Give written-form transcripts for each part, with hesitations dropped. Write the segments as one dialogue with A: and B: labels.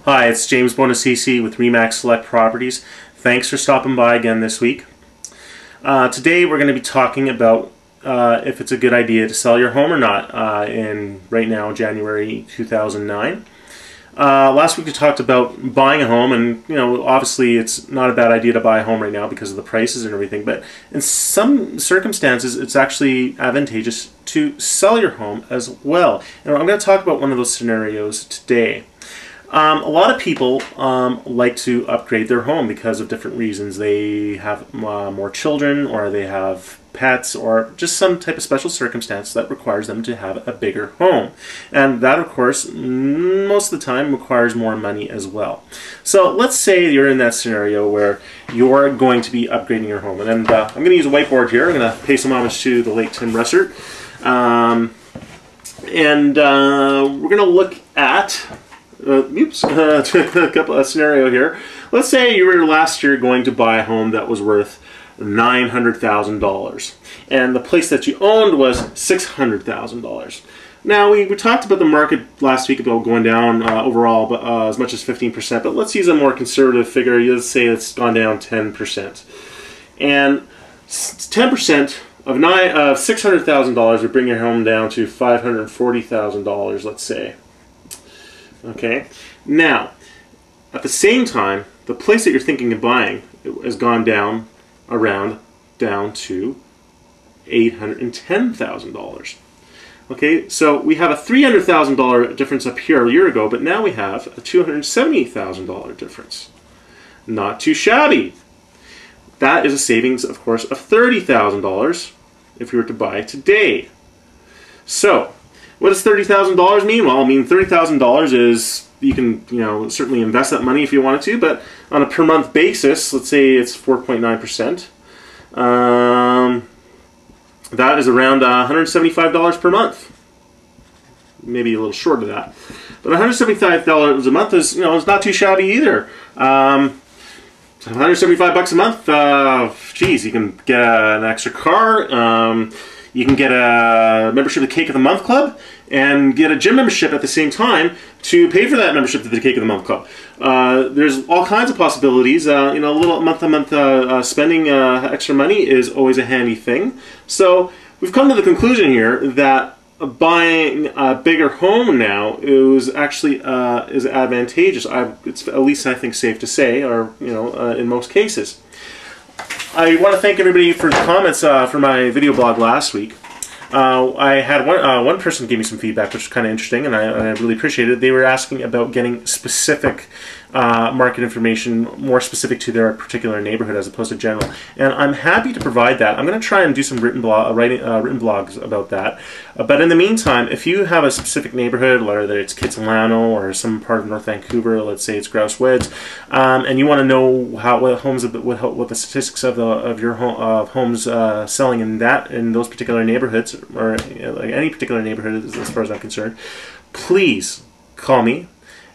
A: Hi, it's James Bonacisi with Remax Select Properties. Thanks for stopping by again this week. Today we're going to be talking about if it's a good idea to sell your home or not in right now, January 2009. Last week we talked about buying a home, and obviously it's not a bad idea to buy a home right now because of the prices and everything, but in some circumstances it's actually advantageous to sell your home as well. And I'm going to talk about one of those scenarios today. A lot of people like to upgrade their home because of different reasons. They have more children, or they have pets, or just some type of special circumstance that requires them to have a bigger home. And that, of course, most of the time requires more money as well. So let's say you're in that scenario where you're going to be upgrading your home. And I'm going to use a whiteboard here. I'm going to pay some homage to the late Tim Russert. We're going to look at a scenario here. Let's say you were last year going to buy a home that was worth $900,000, and the place that you owned was $600,000. Now we talked about the market last week about going down overall, but as much as 15%. But let's use a more conservative figure. Let's say it's gone down 10%, and 10% of $600,000 would bring your home down to $540,000. Let's say. Okay, now at the same time, the place that you're thinking of buying has gone down to $810,000. Okay, so we have a $300,000 difference up here a year ago, but now we have a $270,000 difference. Not too shabby. That is a savings, of course, of $30,000 if we were to buy today. So what does $30,000 mean? Well, I mean, $30,000 is, you can, certainly invest that money if you wanted to, but on a per month basis, let's say it's 4.9%. That is around $175 per month. Maybe a little short of that, but $175 a month is, it's not too shabby either. $175 a month. Geez, you can get an extra car. You can get a membership to the Cake of the Month Club and get a gym membership at the same time to pay for that membership to the Cake of the Month Club. There's all kinds of possibilities. A little month-to-month spending extra money is always a handy thing. So we've come to the conclusion here that buying a bigger home now is actually is advantageous. It's at least, I think, safe to say, or in most cases. I want to thank everybody for the comments for my video blog last week. I had one person give me some feedback, which was kind of interesting, and I really appreciated it. They were asking about getting specific market information, more specific to their particular neighborhood as opposed to general. And I'm happy to provide that. I'm going to try and do some written blogs about that. But in the meantime, if you have a specific neighborhood, whether it's Kitsilano or some part of North Vancouver, let's say it's Grouse Woods, and you want to know what the statistics of your homes selling in those particular neighborhoods, or like any particular neighborhood as far as I'm concerned, please call me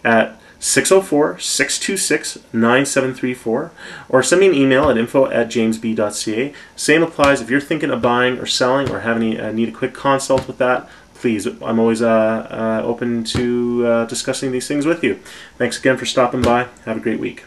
A: at 604-626-9734, or send me an email at info@jamesb.ca. Same applies if you're thinking of buying or selling, or need a quick consult with that. Please, I'm always open to discussing these things with you. Thanks again for stopping by. Have a great week.